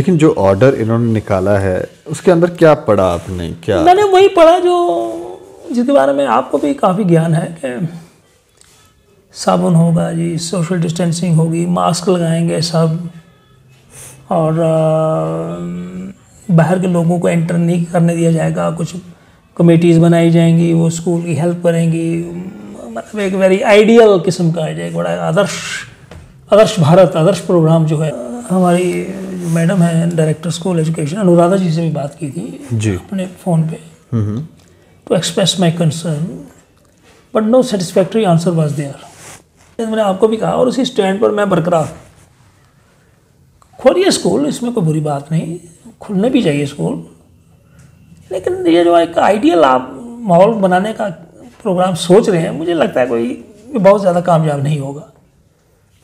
लेकिन जो ऑर्डर इन्होंने निकाला है उसके अंदर क्या पढ़ा आपने? क्या मैंने वही पढ़ा जो जिसके बारे में आपको भी काफ़ी ज्ञान है कि साबुन होगा जी, सोशल डिस्टेंसिंग होगी, मास्क लगाएंगे सब, और बाहर के लोगों को एंटर नहीं करने दिया जाएगा। कुछ कमेटीज़ बनाई जाएंगी, वो स्कूल की हेल्प करेंगी। मतलब एक वेरी आइडियल किस्म का है, एक बड़ा आदर्श भारत, आदर्श प्रोग्राम जो है। हमारी मैडम है director school education, Anuradha ji से भी बात की थी जी अपने फ़ोन पे to express my concern, but no satisfactory answer was there. मैंने आपको भी कहा और उसी स्टैंड पर मैं बरकरार। खोलिए स्कूल, इसमें कोई बुरी बात नहीं, खुलने भी चाहिए स्कूल, लेकिन ये जो एक आइडियल आप माहौल बनाने का प्रोग्राम सोच रहे हैं, मुझे लगता है कोई बहुत ज़्यादा कामयाब नहीं होगा।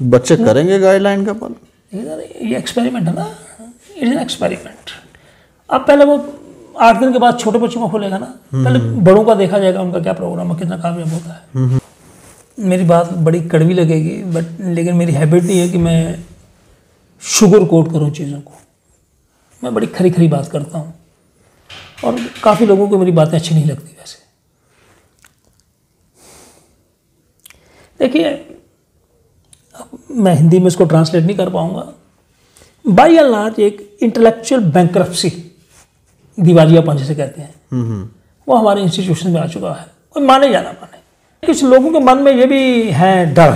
बच्चे करेंगे गाइडलाइन का पालन? ये एक्सपेरिमेंट है ना, इट्स एन एक्सपेरिमेंट। अब पहले वो 8 दिन के बाद छोटे बच्चों को खोलेगा ना, पहले बड़ों का देखा जाएगा उनका क्या प्रोग्राम है, कितना कामयाब होता है। मेरी बात बड़ी कड़वी लगेगी बट लेकिन मेरी हैबिट नहीं है कि मैं शुगर कोट करूँ चीज़ों को। मैं बड़ी खरी खरी बात करता हूँ और काफ़ी लोगों को मेरी बातें अच्छी नहीं लगती। वैसे देखिए, मैं हिंदी में इसको ट्रांसलेट नहीं कर पाऊँगा। बाई एंड लार्ज एक इंटेलेक्चुअल बैंक्रप्सी, दिवालियापन जिसे कहते हैं, वो हमारे इंस्टीट्यूशन में आ चुका है। कोई माने या ना माने, कुछ लोगों के मन में ये भी है डर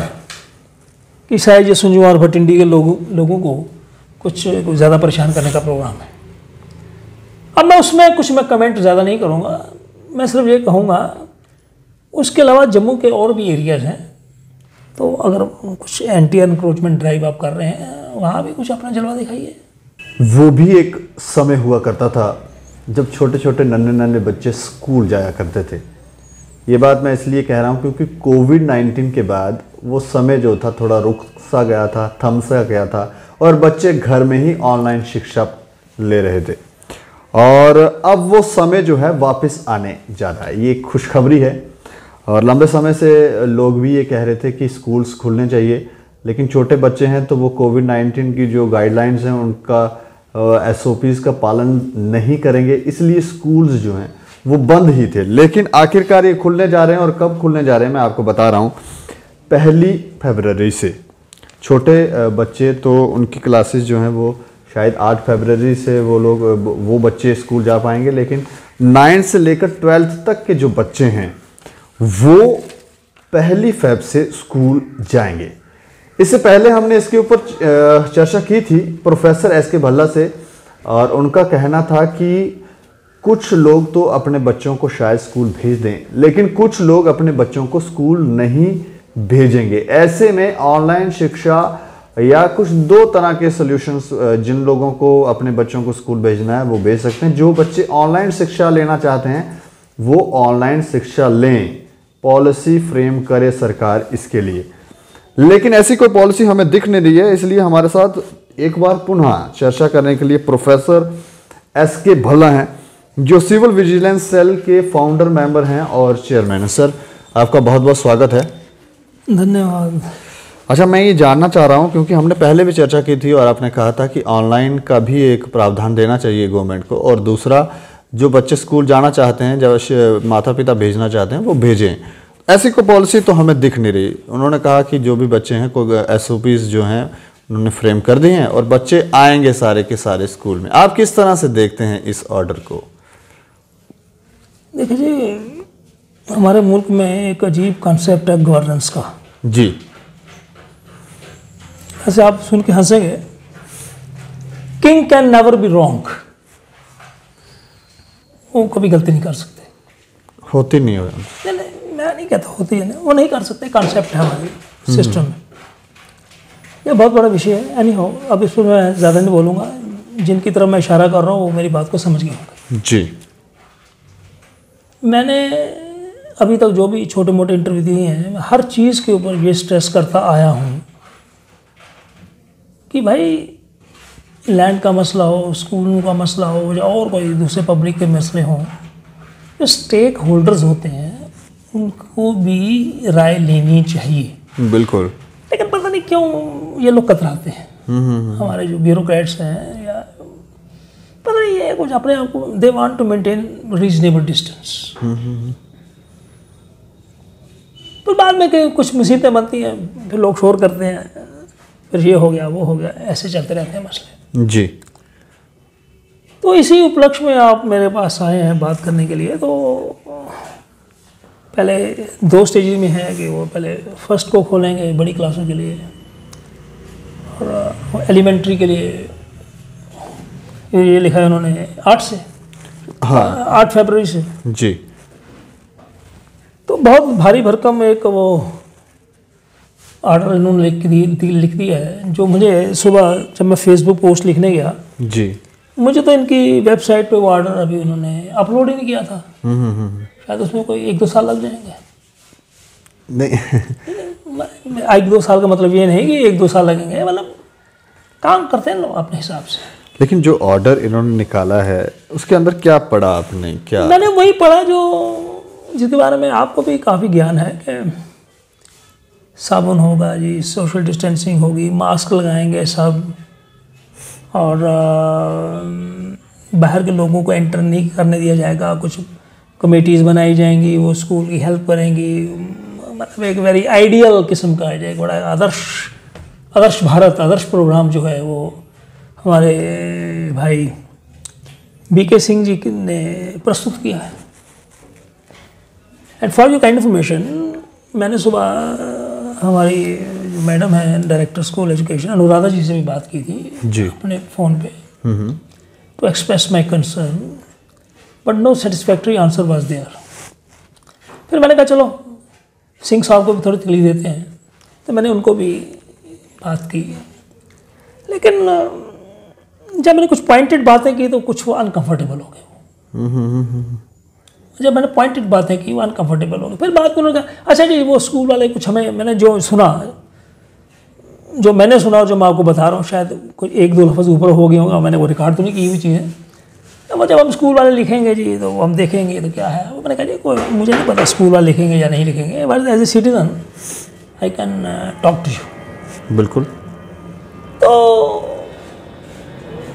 कि शायद ये संजू और भटिंडी के लोगों को कुछ ज़्यादा परेशान करने का प्रोग्राम है। अब मैं उसमें कुछ कमेंट ज़्यादा नहीं करूँगा, मैं सिर्फ ये कहूँगा उसके अलावा जम्मू के और भी एरियाज़ हैं, तो अगर कुछ एंटी एनक्रोचमेंट ड्राइव आप कर रहे हैं वहाँ भी कुछ अपना जलवा दिखाइए। वो भी एक समय हुआ करता था जब छोटे छोटे नन्हे नन्हे बच्चे स्कूल जाया करते थे। ये बात मैं इसलिए कह रहा हूँ क्योंकि कोविड-19 के बाद वो समय जो था थोड़ा रुक सा गया था, थम सा गया था और बच्चे घर में ही ऑनलाइन शिक्षा ले रहे थे, और अब वो समय जो है वापस आने जा रहा है। ये एक खुशखबरी है और लंबे समय से लोग भी ये कह रहे थे कि स्कूल्स खुलने चाहिए, लेकिन छोटे बच्चे हैं तो वो कोविड-19 की जो गाइडलाइंस हैं उनका SOPs का पालन नहीं करेंगे, इसलिए स्कूल्स जो हैं वो बंद ही थे। लेकिन आखिरकार ये खुलने जा रहे हैं, और कब खुलने जा रहे हैं मैं आपको बता रहा हूँ। 1 फरवरी से छोटे बच्चे तो उनकी क्लासेस जो हैं वो शायद 8 फरवरी से वो बच्चे स्कूल जा पाएंगे, लेकिन 9 से लेकर 12th तक के जो बच्चे हैं वो 1 फरवरी से स्कूल जाएंगे। इससे पहले हमने इसके ऊपर चर्चा की थी प्रोफेसर SK भल्ला से, और उनका कहना था कि कुछ लोग तो अपने बच्चों को शायद स्कूल भेज दें, लेकिन कुछ लोग अपने बच्चों को स्कूल नहीं भेजेंगे। ऐसे में ऑनलाइन शिक्षा या कुछ 2 तरह के सॉल्यूशंस, जिन लोगों को अपने बच्चों को स्कूल भेजना है वो भेज सकते हैं। जो बच्चे ऑनलाइन शिक्षा लेना चाहते हैं वो ऑनलाइन शिक्षा लें, पॉलिसी फ्रेम करे सरकार इसके लिए। लेकिन ऐसी कोई पॉलिसी हमें दिख नहीं रही है, इसलिए हमारे साथ एक बार पुनः चर्चा करने के लिए प्रोफेसर SK भल्ला हैं, जो सिविल विजिलेंस सेल के फाउंडर मेंबर हैं और चेयरमैन हैं। सर, आपका बहुत बहुत स्वागत है। धन्यवाद। अच्छा, मैं ये जानना चाह रहा हूँ क्योंकि हमने पहले भी चर्चा की थी और आपने कहा था कि ऑनलाइन का भी एक प्रावधान देना चाहिए गवर्नमेंट को, और दूसरा जो बच्चे स्कूल जाना चाहते हैं, जब माता पिता भेजना चाहते हैं वो भेजें। ऐसी कोई पॉलिसी तो हमें दिख नहीं रही। उन्होंने कहा कि जो भी बच्चे हैं कोई SOPs जो हैं उन्होंने फ्रेम कर दिए हैं और बच्चे आएंगे सारे के सारे स्कूल में। आप किस तरह से देखते हैं इस ऑर्डर को? देखिए जी, हमारे मुल्क में एक अजीब कॉन्सेप्ट है गवर्नेंस का जी। ऐसे आप सुन के हंसेंगे, king can never be wrong. वो कभी गलती नहीं कर सकते। होती नहीं हो। नहीं, मैं नहीं कहता होती है, वो नहीं कर सकते। कॉन्सेप्ट है हमारे सिस्टम में। ये बहुत बड़ा विषय है। एनी हो, अब इस पर मैं ज़्यादा नहीं बोलूँगा। जिनकी तरफ मैं इशारा कर रहा हूँ वो मेरी बात को समझ गए होंगे। जी। मैंने अभी तक जो भी छोटे मोटे इंटरव्यू दिए हैं, मैं हर चीज़ के ऊपर ये स्ट्रेस करता आया हूँ कि भाई लैंड का मसला हो, स्कूलों का मसला हो या और कोई दूसरे पब्लिक के मसले हों, जो स्टेक होल्डर्स होते हैं उनको भी राय लेनी चाहिए। बिल्कुल। लेकिन पता नहीं क्यों ये लोग कतराते हैं। हमारे जो ब्यूरोक्रेट्स हैं या पता नहीं है कुछ अपने आप को, they want to maintain reasonable distance. तो बाद में कुछ मुसीबतें बनती हैं, फिर लोग शोर करते हैं, फिर ये हो गया वो हो गया, ऐसे चलते रहते हैं मसले जी। तो इसी उपलक्ष्य में आप मेरे पास आए हैं बात करने के लिए। तो पहले 2 स्टेज में है कि वो पहले फर्स्ट को खोलेंगे बड़ी क्लासों के लिए, और एलिमेंट्री के लिए ये लिखा है उन्होंने 8 से, हाँ 8 फरवरी से जी। तो बहुत भारी भरकम एक वो ऑर्डर इन्होंने लिख दिया है, जो मुझे सुबह जब मैं फेसबुक पोस्ट लिखने गया जी, मुझे तो इनकी वेबसाइट पे वो ऑर्डर अभी उन्होंने अपलोड ही नहीं किया था। शायद उसमें कोई 1-2 साल लग जाएंगे। नहीं 1-2 साल का मतलब ये नहीं कि 1-2 साल लगेंगे, मतलब काम करते हैं लोग अपने हिसाब से। लेकिन जो ऑर्डर इन्होंने निकाला है उसके अंदर क्या पढ़ा आपने? क्या मैंने वही पढ़ा जो जिसके बारे में आपको भी काफ़ी ज्ञान है कि साबुन होगा जी, सोशल डिस्टेंसिंग होगी, मास्क लगाएंगे सब, और बाहर के लोगों को एंटर नहीं करने दिया जाएगा, कुछ कमेटीज़ बनाई जाएंगी, वो स्कूल की हेल्प करेंगी, मतलब एक वेरी आइडियल किस्म का है, बड़ा आदर्श भारत, आदर्श प्रोग्राम जो है वो हमारे भाई बीके सिंह जी ने प्रस्तुत किया है। And for your kind information, मैंने सुबह हमारी मैडम है director school education Anuradha ji से भी बात की थी जी अपने फ़ोन पे, to express my concern, but no satisfactory answer was there. फिर मैंने कहा चलो सिंह साहब को भी थोड़ी तकलीफ देते हैं, तो मैंने उनको भी बात की, लेकिन जब मैंने कुछ पॉइंटेड बातें की तो कुछ वो अनकंफर्टेबल हो गए। जब मैंने पॉइंटेड बातें की वो अनकंफर्टेबल हो गए। फिर बात उन्होंने कहा अच्छा जी वो स्कूल वाले कुछ हमें, मैंने जो सुना जो मैं आपको बता रहा हूँ, शायद कोई 1-2 लफ्ज़ ऊपर हो गए होंगे, मैंने वो रिकॉर्ड तो नहीं की हुई चीज़ें। तो जब हम स्कूल वाले लिखेंगे जी तो हम देखेंगे तो क्या है, मैंने कहा जी कोई मुझे नहीं पता स्कूल वाले लिखेंगे या नहीं लिखेंगे, but as a citizen I can talk to you. बिल्कुल। तो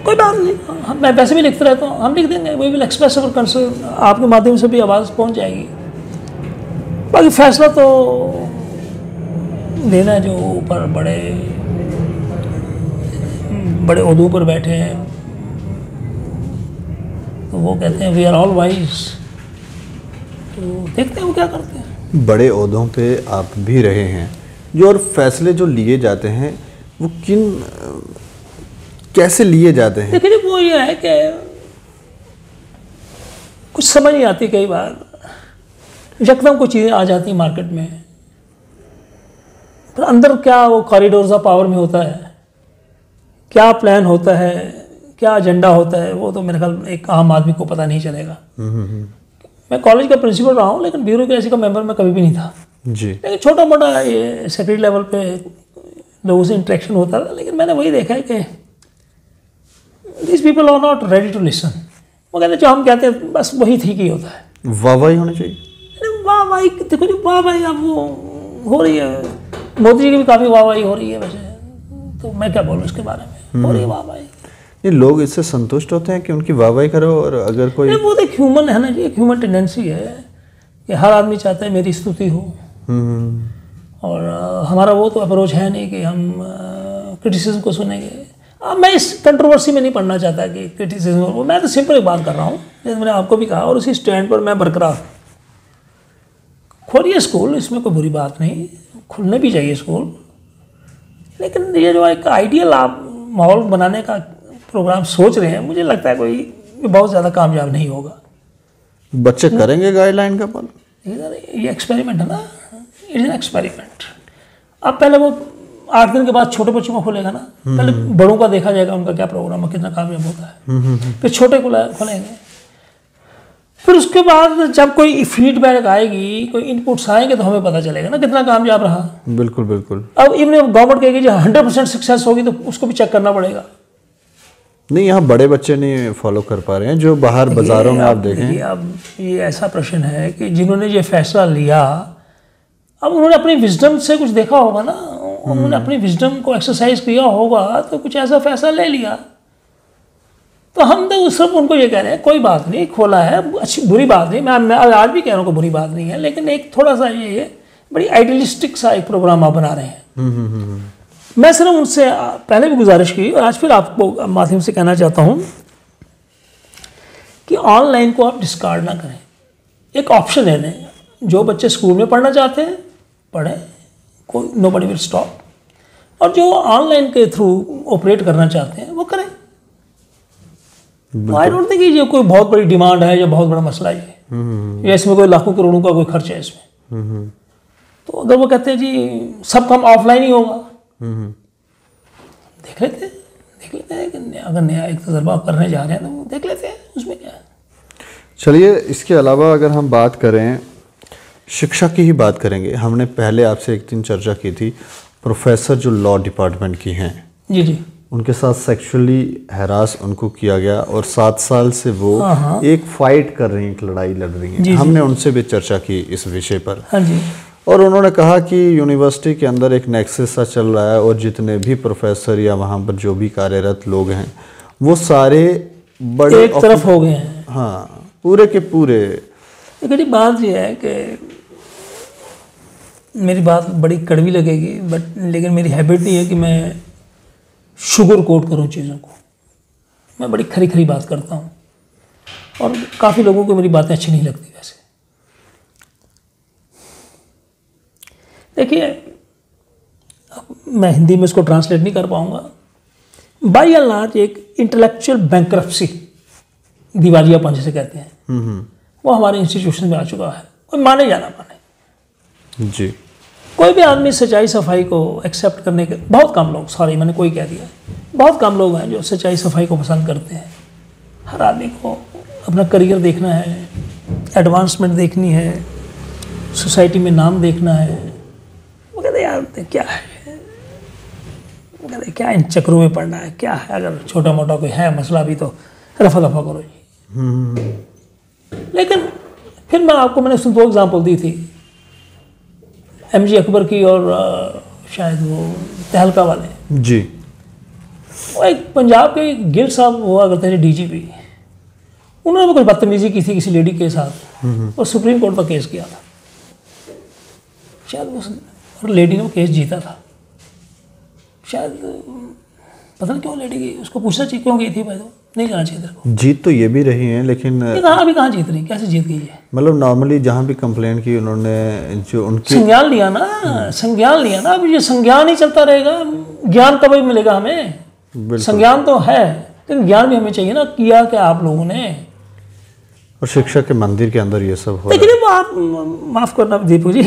कोई बात नहीं, मैं वैसे भी लिखता रहता हूँ, हम लिख देंगे, we will express our concern, आपके माध्यम से भी आवाज़ पहुँच जाएगी। बाकी फैसला तो देना जो ऊपर बड़े ओहदों पर बैठे हैं, तो वो कहते हैं वी आर ऑल वाइज, तो देखते हैं वो क्या करते हैं। बड़े ओहदों पे आप भी रहे हैं, जो और फैसले जो लिए जाते हैं वो कैसे लिए जाते हैं? देखिए वो ये है कि कुछ समझ नहीं आती, कई बार यकदम कुछ चीज़ें आ जाती हैं मार्केट में, पर अंदर क्या वो कॉरिडोर्स ऑफ पावर में होता है, क्या प्लान होता है, क्या एजेंडा होता है, वो तो मेरे ख्याल एक आम आदमी को पता नहीं चलेगा। मैं कॉलेज का प्रिंसिपल रहा हूँ, लेकिन ब्यूरोक्रेसी का मेंबर मैं कभी भी नहीं था जी। लेकिन छोटा मोटा ये सेक्रेटरी लेवल पे लोगों से इंटरेक्शन होता था, लेकिन मैंने वही देखा है कि this people are not ready to listen. वो कहते जो हम कहते हैं बस वही ठीक ही होता है, वाहवाही होनी चाहिए। वाहवाही देखो जी, वाहवाही अब वो हो रही है, मोदी जी की भी काफ़ी वाहवाही हो रही है वैसे, तो मैं क्या बोलूँ इसके बारे में, हो रही है वाहवाही। ये लोग इससे संतुष्ट होते हैं कि उनकी वाहवाही करो, और अगर कोई वो तो एक ह्यूमन है ना जी, एक ह्यूमन टेंडेंसी है कि हर आदमी चाहता है मेरी स्तुति हो, और हमारा वो तो अप्रोच है नहीं कि हम क्रिटिसिज्म को सुनेंगे। मैं इस कंट्रोवर्सी में नहीं पढ़ना चाहता कि क्रिटिसिज्म हो, मैं तो सिंपल एक बात कर रहा हूँ जैसे मैंने आपको भी कहा, और उसी स्टैंड पर मैं बरकरार। खोलिए स्कूल, इसमें कोई बुरी बात नहीं, खुलने भी चाहिए स्कूल, लेकिन ये जो एक आइडियल आप माहौल बनाने का प्रोग्राम सोच रहे हैं, मुझे लगता है कोई बहुत ज़्यादा कामयाब नहीं होगा। बच्चे करेंगे गाइडलाइन का पालन? ये एक्सपेरिमेंट है ना, इट्स एन एक्सपेरिमेंट। अब पहले वो 8 दिन के बाद छोटे बच्चों को खोलेगा ना, पहले बड़ों का देखा जाएगा उनका क्या प्रोग्राम है, कितना कामयाब होता है, फिर छोटे खोलेंगे, फिर उसके बाद जब कोई फीडबैक आएगी, कोई इनपुट्स आएंगे, तो हमें पता चलेगा ना कितना कामयाब रहा। बिल्कुल बिल्कुल। अब इवन गवर्नमेंट कहेगी जो 100% सक्सेस होगी तो उसको भी चेक करना पड़ेगा। नहीं, यहाँ बड़े बच्चे नहीं फॉलो कर पा रहे हैं, जो बाहर बाजारों में आप देखें। अब ये ऐसा प्रश्न है कि जिन्होंने ये फैसला लिया, अब उन्होंने अपनी विजडम से कुछ देखा होगा ना, उन्होंने अपनी विजडम को एक्सरसाइज किया होगा, तो कुछ ऐसा फैसला ले लिया। तो हम तो सब उनको ये कह रहे हैं कोई बात नहीं, खोला है, अच्छी बुरी बात नहीं, मैं आज भी कह रहा हूँ कोई बुरी बात नहीं है, लेकिन एक थोड़ा सा ये बड़ी आइडियलिस्टिक सा एक प्रोग्राम आप बना रहे हैं। मैं सिर्फ उनसे पहले भी गुजारिश की और आज फिर आपको माध्यम से कहना चाहता हूँ कि ऑनलाइन को आप डिस्कार्ड ना करें, एक ऑप्शन है दें। जो बच्चे स्कूल में पढ़ना चाहते हैं पढ़ें, कोई नोबडी विल स्टॉप, और जो ऑनलाइन के थ्रू ऑपरेट करना चाहते हैं वो करें। आई डोंट थिंक ये कोई बहुत बड़ी डिमांड है या बहुत बड़ा मसला है या इसमें कोई लाखों करोड़ों का कोई खर्च है इसमें। तो अगर वो कहते हैं जी सब काम ऑफलाइन ही होगा, देख लेते हैं कि अगर नया एक तजर्बा करने जा रहे हैं तो वो देख लेते हैं, उसमें क्या है। चलिए, इसके अलावा अगर हम बात करें, शिक्षा की ही बात करेंगे। हमने पहले आपसे एक दिन चर्चा की थी, प्रोफेसर जो लॉ डिपार्टमेंट की हैं, जी जी, उनके साथ सेक्सुअली हैरास उनको किया गया और 7 साल से वो एक फाइट कर रही हैं, एक लड़ाई लड़ रही हैं। हमने उनसे भी चर्चा की इस विषय पर। हाँ जी। और उन्होंने कहा कि यूनिवर्सिटी के अंदर एक नेक्सस सा चल रहा है और जितने भी प्रोफेसर या वहाँ पर जो भी कार्यरत लोग हैं वो सारे बड़े एक तरफ हो गए हैं। हाँ, पूरे के पूरे। एक बात यह है कि मेरी बात बड़ी कड़वी लगेगी लेकिन मेरी हैबिट नहीं है कि मैं शुगर कोट करूँ चीज़ों को। मैं बड़ी खरी खरी बात करता हूँ और काफ़ी लोगों को मेरी बातें अच्छी नहीं लगती। वैसे देखिए, मैं हिंदी में इसको ट्रांसलेट नहीं कर पाऊँगा। बाय एंड लार्ज एक इंटेलेक्चुअल बैंक्रप्सी, दिवालियापन जिसे कहते हैं, वो हमारे इंस्टीट्यूशन में आ चुका है। कोई माने या ना माने जी, कोई भी आदमी सच्चाई सफाई को एक्सेप्ट करने के बहुत कम लोग, सॉरी मैंने कोई कह दिया, बहुत कम लोग हैं जो सच्चाई सफाई को पसंद करते हैं। हर आदमी को अपना करियर देखना है, एडवांसमेंट देखनी है, सोसाइटी में नाम देखना है। वो कहते यार क्या है, वो कहते क्या इन चक्रों में पड़ना है, क्या है, अगर छोटा मोटा कोई है मसला भी तो रफा दफा करो जी। लेकिन फिर मैंने उसमें 2 एग्जाम्पल दी थी, MG अकबर की और शायद वो तहलका वाले जी। वो एक पंजाब के गिल साहब हुआ करते थे DGP, उन्होंने कुछ बदतमीजी की थी किसी लेडी के साथ और सुप्रीम कोर्ट पर केस किया था। शायद उस लेडी ने वो केस जीता था, शायद पता नहीं क्यों लेडी की, उसको पूछना चाहिए क्यों गई थी भाई, तो नहीं जाना चाहिए तेरे को। जीत तो ये भी रही हैं लेकिन अभी कहाँ जीत रही, कैसे जीत गई है? मतलब नॉर्मली जहाँ भी कंप्लेंट की उन्होंने, जो उनके संज्ञान लिया ना, संज्ञान लिया ना। अभी ये संज्ञान ही चलता रहेगा, ज्ञान कब मिलेगा हमें? संज्ञान तो है लेकिन ज्ञान भी हमें चाहिए ना, किया क्या आप लोगों ने। और शिक्षा के मंदिर के अंदर ये सब हो लेकिन आप माफ़ करना दीपू जी,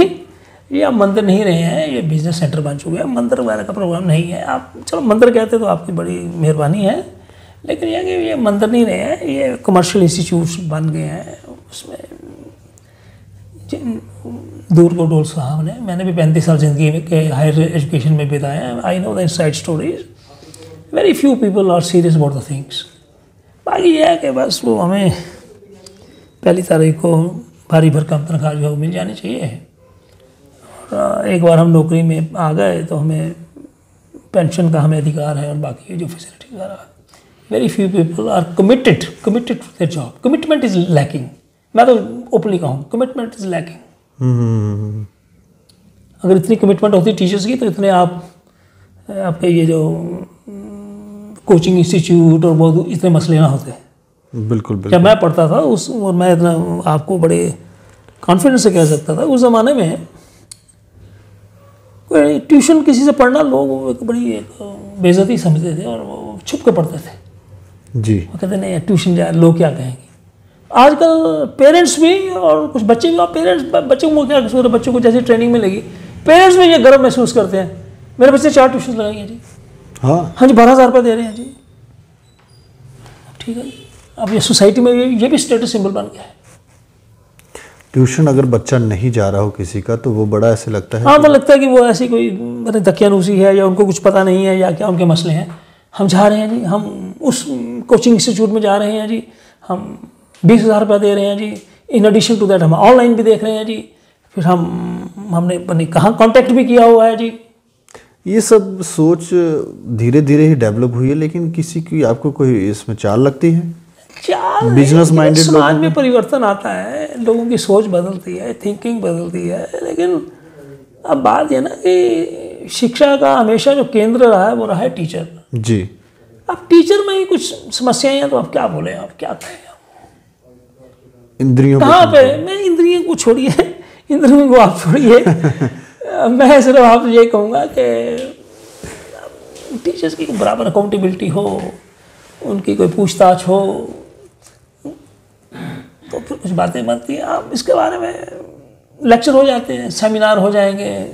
ये आप मंदिर नहीं रहे हैं, ये बिजनेस सेंटर बन चुके हैं, मंदिर वगैरह का प्रोग्राम नहीं है। आप चलो मंदिर कहते तो आपकी बड़ी मेहरबानी है, लेकिन यह कि ये मंदिर नहीं रहे हैं, ये कमर्शियल इंस्टीट्यूट्स बन गए हैं। उसमें दूर को डोल साहब ने, मैंने भी 35 साल ज़िंदगी में के हायर एजुकेशन में बिताए हैं। I know the inside stories, very few people are serious about the things. बाकी ये है कि बस वो हमें पहली तारीख को भारी भरकम तनख्वाह जो है वो मिल जानी चाहिए, और एक बार हम नौकरी में आ गए तो हमें पेंशन का हमें अधिकार है और बाकी जो फैसिलिटी वगैरह। Very few people are committed to their job. Commitment is lacking, मैं तो ओपनली कहूँ कमिटमेंट इज लैकिंग। अगर इतनी कमिटमेंट होती टीचर्स की तो इतने आपके ये जो कोचिंग इंस्टीट्यूट और बहुत इतने मसले ना होते। बिल्कुल बिल्कुल। जब मैं पढ़ता था और मैं इतना आपको बड़े कॉन्फिडेंस से कह सकता था, उस ज़माने में कोई ट्यूशन किसी से पढ़ना लोग एक बड़ी बेइज्जती समझते थे और वो छुप के पढ़ते थे जी। वो कहते नहीं ट्यूशन जा, लोग क्या कहेंगे। आजकल पेरेंट्स भी और कुछ बच्चे भी, और पेरेंट्स बच्चों को क्या कसूर है, बच्चों को जैसे ट्रेनिंग मिलेगी पेरेंट्स भी ये गर्व महसूस करते हैं, मेरे बच्चे 4 ट्यूशन लगाई हैं जी, हाँ जी 12,000 रुपये दे रहे हैं जी, ठीक है। अब ये सोसाइटी में ये भी स्टेटस सिंबल बन गया है। ट्यूशन अगर बच्चा नहीं जा रहा हो किसी का तो वो बड़ा ऐसे लगता है, हाँ तो लगता है कि वो ऐसी कोई दकियानूसी है या उनको कुछ पता नहीं है या क्या उनके मसले हैं। हम जा रहे हैं जी, हम उस कोचिंग इंस्टीट्यूट में जा रहे हैं जी, हम 20,000 रुपये दे रहे हैं जी, इन एडिशन टू दैट हम ऑनलाइन भी देख रहे हैं जी, फिर हमने कहाँ कॉन्टैक्ट भी किया हुआ है जी। ये सब सोच धीरे धीरे ही डेवलप हुई है, लेकिन किसी की आपको कोई इसमें चाल लगती है? चाल बिजनेस माइंडेड समाज में परिवर्तन आता है, लोगों की सोच बदलती है, थिंकिंग बदलती है, लेकिन अब बात ये ना कि शिक्षा का हमेशा जो केंद्र रहा है वो रहा है टीचर। जी। अब टीचर में ही कुछ समस्याएं हैं तो आप क्या बोले, आप क्या कहें? इंद्रियों कहाँ पे? मैं इंद्रियों को छोड़िए, इंद्रियों को आप छोड़िए। मैं सिर्फ आप ये कहूँगा कि टीचर्स की बराबर अकाउंटेबिलिटी हो, उनकी कोई पूछताछ हो, तो फिर कुछ बातें बनती हैं। आप इसके बारे में लेक्चर हो जाते हैं, सेमिनार हो जाएंगे,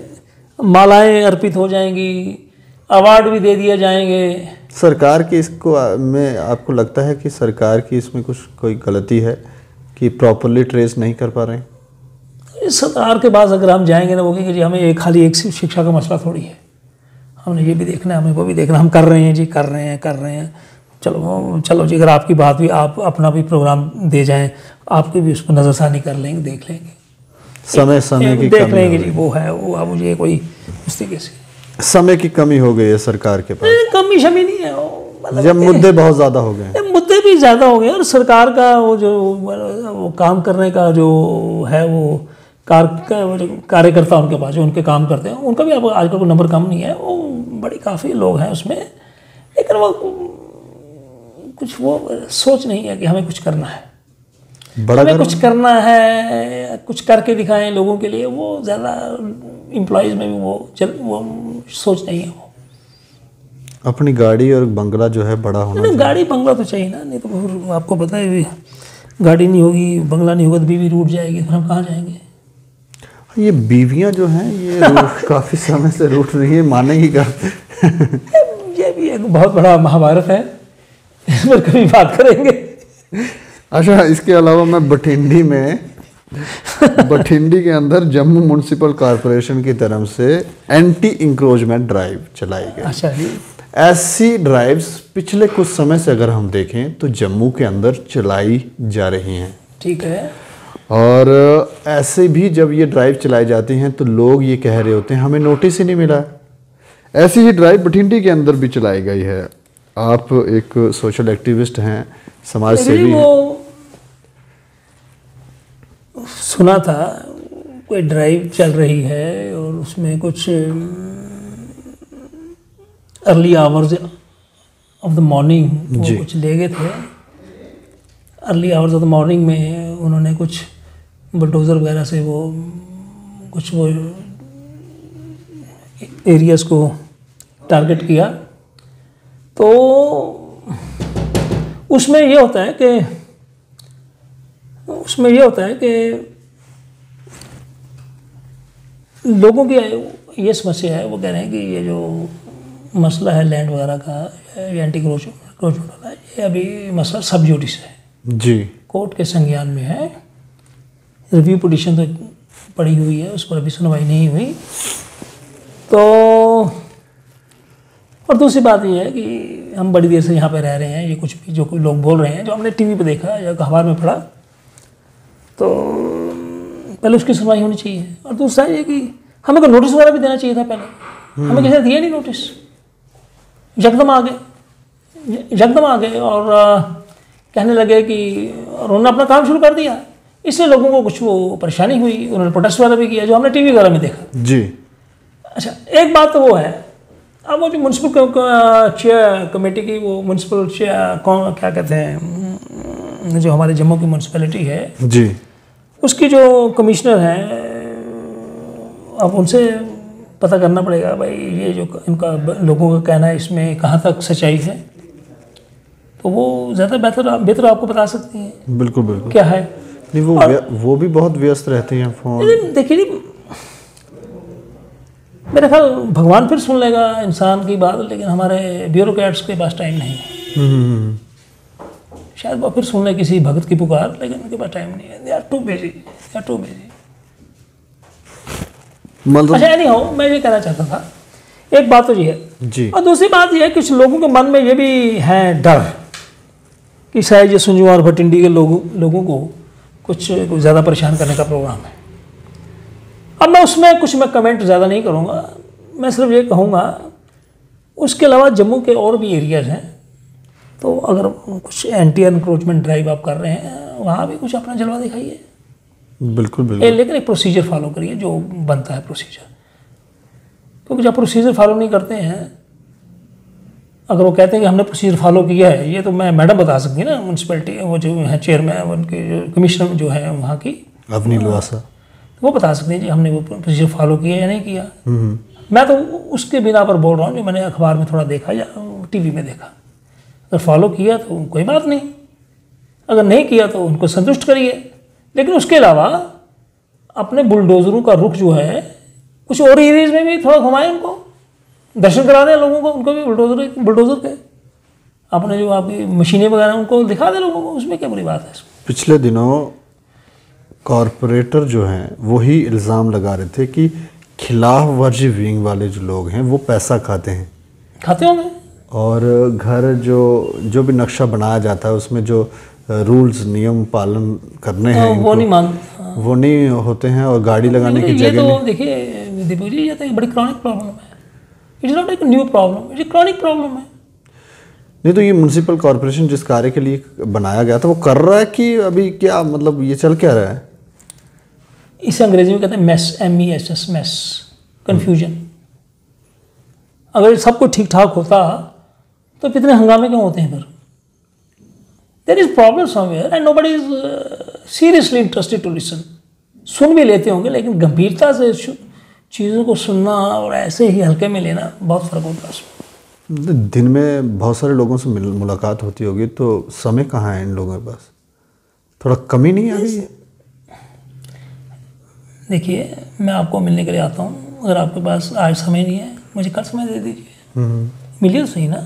मालाएं अर्पित हो जाएंगी, अवार्ड भी दे दिए जाएंगे। सरकार की इसको में आपको लगता है कि सरकार की इसमें कुछ कोई गलती है कि प्रॉपरली ट्रेस नहीं कर पा रहे हैं? सरकार के पास अगर हम जाएंगे ना, वो कहेंगे जी हमें खाली एक शिक्षा का मसला थोड़ी है, हमने ये भी देखना है, हमें वो भी देखना, हम कर रहे हैं जी, कर रहे हैं। चलो जी, अगर आपकी बात भी, आप अपना भी प्रोग्राम दे जाएं, आपकी भी उस पर नज़रसानी कर लेंगे, देख लेंगे, समय की देख लेंगे जी, वो है वो। अब मुझे कोई उस तरीके से समय की कमी हो गई है सरकार के पास। कमी शमी नहीं है, मतलब जब मुद्दे बहुत ज़्यादा हो गए, मुद्दे भी ज़्यादा हो गए, और सरकार का वो जो वो काम करने का जो है, वो कार्यकर्ता उनके पास जो उनके काम करते हैं, उनका भी अब आजकल को नंबर कम नहीं है, वो बड़ी काफ़ी लोग हैं उसमें, लेकिन वो कुछ वो सोच नहीं है कि हमें कुछ करना है, हमें कुछ करना है, कुछ करके दिखाएं लोगों के लिए। वो ज़्यादा एम्प्लॉयज़ में भी वो सोच नहीं है। वो अपनी गाड़ी और बंगला जो है बड़ा होना चाहिए। गाड़ी बंगला तो चाहिए ना, नहीं तो फिर आपको पता है गाड़ी नहीं होगी, बंगला नहीं होगा तो बीवी रूठ जाएगी, फिर हम कहाँ जाएंगे? ये बीवियां जो हैं ये काफ़ी समय से रूठ रही है, मानेंगी क्या? ये भी एक बहुत बड़ा महाभारत है, इस पर कभी बात करेंगे। अच्छा, इसके अलावा मैं बठिंडी के अंदर जम्मू म्युनिसिपल कॉरपोरेशन की तरफ से एंटी इंक्रोचमेंट ड्राइव चलाई गई। अच्छा जी। ऐसी ड्राइव्स पिछले कुछ समय से अगर हम देखें तो जम्मू के अंदर चलाई जा रही हैं। ठीक है। और ऐसे भी जब ये ड्राइव चलाई जाती हैं तो लोग ये कह रहे होते हैं हमें नोटिस ही नहीं मिला। ऐसी ही ड्राइव बठिंडी के अंदर भी चलाई गई है। आप एक सोशल एक्टिविस्ट हैं, समाज सेवी हैं। वो सुना था कोई ड्राइव चल रही है और उसमें कुछ early hours of the morning वो कुछ ले गए थे। Early hours of the morning में उन्होंने कुछ बुलडोज़र वगैरह से वो कुछ वो एरियाज़ को टारगेट किया। तो उसमें ये होता है कि लोगों की ये समस्या है, वो कह रहे हैं कि ये जो मसला है लैंड वगैरह का, ये एंटी इंक्रोचमेंट वाला, ये अभी मसला सब जुडिस है जी, कोर्ट के संज्ञान में है। रिव्यू पिटीशन तो पड़ी हुई है, उस पर अभी सुनवाई नहीं हुई। तो और दूसरी बात ये है कि हम बड़ी देर से यहाँ पे रह रहे हैं, ये कुछ भी जो कोई लोग बोल रहे हैं, जो हमने टीवी पे देखा या अखबार में पढ़ा, तो पहले उसकी सुनवाई होनी चाहिए। और दूसरा ये कि हमें कोई नोटिस वगैरह भी देना चाहिए था पहले, हमें किसी ने दिया नहीं नोटिस, यकदम आ गए और कहने लगे कि और उन्होंने अपना काम शुरू कर दिया। इससे लोगों को कुछ वो परेशानी हुई, उन्होंने प्रोटेस्ट वगैरह भी किया, जो हमने टीवी वगैरह में देखा जी। अच्छा, एक बात तो वो है, अब वो जो म्यूनसिपल चेयर कमेटी की, वो म्यूनसिपल चेयर क्या कहते हैं, जो हमारे जम्मू की म्यूनसिपैलिटी है जी, उसकी जो कमिश्नर हैं, अब उनसे पता करना पड़ेगा भाई ये जो इनका लोगों का कहना है इसमें कहाँ तक सच्चाई है। तो वो ज़्यादा बेहतर आपको बता सकती हैं। बिल्कुल बिल्कुल क्या है नहीं, वो भी बहुत व्यस्त रहते हैं फोन। देखिए मेरा ख्याल भगवान फिर सुन लेगा इंसान की बात, लेकिन हमारे ब्यूरोक्रेट्स के पास टाइम नहीं है। शायद वो फिर सुन ले किसी भगत की पुकार, लेकिन उनके पास टाइम नहीं है। They are too busy. अच्छा, नहीं हो, मैं ये कहना चाहता था, एक बात तो ये है जी, और दूसरी बात ये है कुछ लोगों के मन में ये भी है डर कि शायद ये संजू और भटिंडी के लोगों को कुछ ज़्यादा परेशान करने का प्रोग्राम है। अब मैं उसमें कुछ कमेंट ज़्यादा नहीं करूँगा। मैं सिर्फ ये कहूँगा, उसके अलावा जम्मू के और भी एरियाज़ हैं, तो अगर कुछ एंटी एनक्रोचमेंट ड्राइव आप कर रहे हैं, वहाँ भी कुछ अपना जलवा दिखाइए। बिल्कुल बिल्कुल। लेकिन एक प्रोसीजर फॉलो करिए जो बनता है प्रोसीजर, क्योंकि जब प्रोसीजर फॉलो नहीं करते हैं, अगर वो कहते हैं कि हमने प्रोसीजर फॉलो किया है, ये तो मैं मैडम बता सकती है ना, म्यूनसिपैलिटी वो जो है चेयरमैन, उनके जो कमिश्नर जो है वहाँ की, अवनी लुआसा, तो वो बता सकते हैं जी हमने वो प्रोसीजर फॉलो किया या नहीं किया। मैं तो उसके बिना पर बोल रहा हूँ जो मैंने अखबार में थोड़ा देखा या टीवी में देखा। अगर फॉलो किया तो कोई बात नहीं, अगर नहीं किया तो उनको संतुष्ट करिए, लेकिन उसके अलावा अपने बुलडोजरों का रुख जो है कुछ और एरियाज में भी थोड़ा घुमाएं, उनको दर्शन करा दें लोगों को, उनको भी बुलडोजर के अपने जो आपकी मशीनें वगैरह उनको दिखा दें लोगों को, उसमें क्या बुरी बात है। पिछले दिनों कॉरपोरेटर जो हैं वही इल्ज़ाम लगा रहे थे कि खिलाफ वर्जी विंग वाले जो लोग हैं वो पैसा खाते होंगे, और घर जो भी नक्शा बनाया जाता है उसमें जो रूल्स नियम पालन करने हैं वो नहीं होते हैं, और गाड़ी लगाने की जगह नहीं। देखिए दीपक जी, ये तो एक बड़ी क्रॉनिक प्रॉब्लम है, इट इज़ नॉट एक new problem, it is chronic problem है। नहीं तो ये म्यूनसिपल कॉरपोरेशन जिस कार्य के लिए बनाया गया था वो कर रहा है कि अभी क्या, मतलब ये चल क्या रहा है? इसे अंग्रेजी में कहते हैं मेस, MESS, मेस, कन्फ्यूजन। अगर सब कुछ ठीक ठाक होता तो इतने हंगामे क्यों होते हैं फिर? There is problem somewhere and nobody is seriously interested to listen. सुन भी लेते होंगे, लेकिन गंभीरता से चीज़ों को सुनना और ऐसे ही हल्के में लेना बहुत फ़र्क होता है उसमें। दिन में बहुत सारे लोगों से मुलाकात होती होगी, तो समय कहाँ है इन लोगों के पास? थोड़ा कमी नहीं आ रही है? देखिए मैं आपको मिलने के लिए आता हूँ, अगर आपके पास आज समय नहीं है मुझे कल समय दे दीजिए, मिलिए तो सही ना।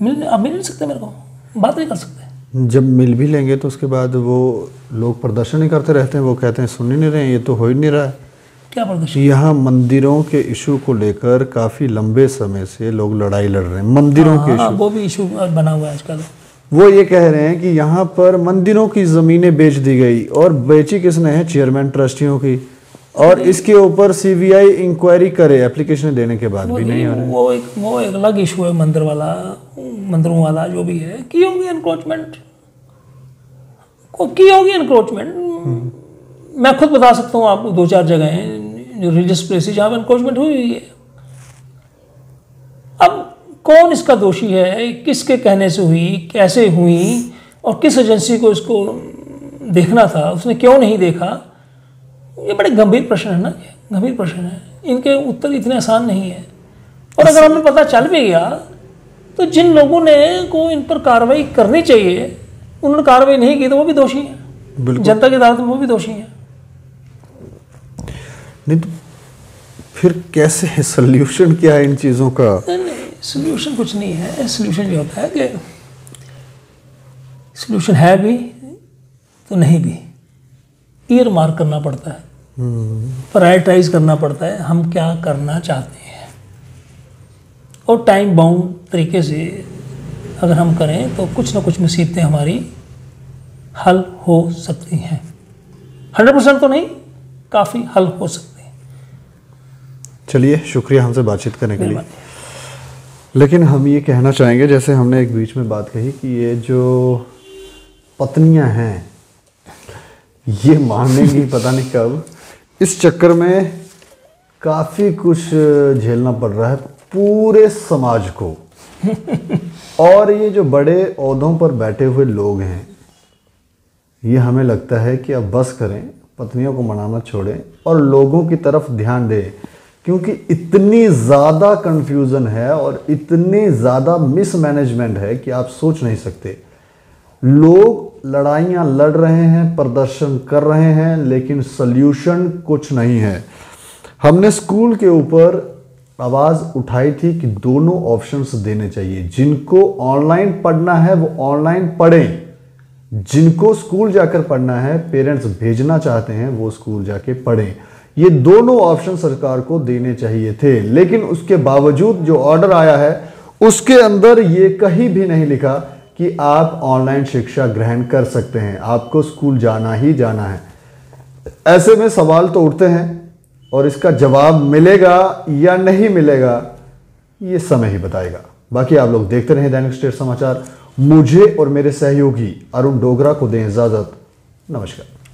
आप मिल नहीं सकते मेरे को, बात नहीं कर सकते। जब मिल भी लेंगे तो उसके बाद वो लोग प्रदर्शन ही करते रहते हैं, वो कहते हैं सुन ही नहीं रहे हैं, ये तो हो ही नहीं रहा है। क्या प्रदर्शन? यहाँ मंदिरों के इशू को लेकर काफ़ी लंबे समय से लोग लड़ाई लड़ रहे हैं, मंदिरों के इशू। वो भी इशू बना हुआ है आजकल। वो ये कह रहे हैं कि यहाँ पर मंदिरों की ज़मीनें बेच दी गई, और बेची किसने है? चेयरमैन ट्रस्टियों की, और इसके ऊपर CBI इंक्वायरी करे, एप्लीकेशन देने के बाद भी नहीं हो रहा है। वो एक अलग इशू है, मंदिरों वाला जो भी है, की होगी एनक्रोचमेंट, की होगी एनक्रोचमेंट। मैं खुद बता सकता हूँ आपको 2-4 जगह हैं जो रिलीजियस प्लेसेस जहाँ पर एनक्रोचमेंट हुई है। अब कौन इसका दोषी है, किसके कहने से हुई, कैसे हुई, और किस एजेंसी को इसको देखना था, उसने क्यों नहीं देखा? ये बड़े गंभीर प्रश्न है ना, गंभीर प्रश्न है, इनके उत्तर इतने आसान नहीं है। और अगर हमें पता चल भी गया तो जिन लोगों ने को इन पर कार्रवाई करनी चाहिए उन्होंने कार्रवाई नहीं की, तो वो भी दोषी हैं, जनता की अदालत में वो भी दोषी हैं। नहीं तो फिर कैसे है? सोल्यूशन क्या है इन चीज़ों का? सोल्यूशन कुछ नहीं है। सोल्यूशन ये होता है कि सोल्यूशन है भी तो नहीं भी, ईयर मार्क करना पड़ता है, प्रायोरिटाइज करना पड़ता है, हम क्या करना चाहते हैं, और टाइम बाउंड तरीके से अगर हम करें तो कुछ ना कुछ मुसीबतें हमारी हल हो सकती हैं। 100% तो नहीं, काफ़ी हल हो सकती हैं। चलिए, शुक्रिया हमसे बातचीत करने के लिए। लेकिन हम ये कहना चाहेंगे, जैसे हमने एक बीच में बात कही कि ये जो पत्नियां हैं ये मानेंगी पता नहीं कब, इस चक्कर में काफ़ी कुछ झेलना पड़ रहा है पूरे समाज को। और ये जो बड़े ओहदों पर बैठे हुए लोग हैं, ये हमें लगता है कि अब बस करें, पत्नियों को मनाना छोड़ें और लोगों की तरफ ध्यान दें, क्योंकि इतनी ज़्यादा कन्फ्यूज़न है और इतनी ज़्यादा मिसमैनेजमेंट है कि आप सोच नहीं सकते। लोग लड़ाइयाँ लड़ रहे हैं, प्रदर्शन कर रहे हैं, लेकिन सल्यूशन कुछ नहीं है। हमने स्कूल के ऊपर आवाज़ उठाई थी कि दोनों ऑप्शंस देने चाहिए। जिनको ऑनलाइन पढ़ना है वो ऑनलाइन पढ़ें, जिनको स्कूल जाकर पढ़ना है, पेरेंट्स भेजना चाहते हैं, वो स्कूल जाके पढ़ें। ये दोनों ऑप्शन सरकार को देने चाहिए थे, लेकिन उसके बावजूद जो ऑर्डर आया है उसके अंदर ये कहीं भी नहीं लिखा कि आप ऑनलाइन शिक्षा ग्रहण कर सकते हैं, आपको स्कूल जाना ही जाना है। ऐसे में सवाल तो उठते हैं और इसका जवाब मिलेगा या नहीं मिलेगा ये समय ही बताएगा। बाकी आप लोग देखते रहें दैनिक स्टेट समाचार। मुझे और मेरे सहयोगी अरुण डोगरा को दें इजाजत। नमस्कार।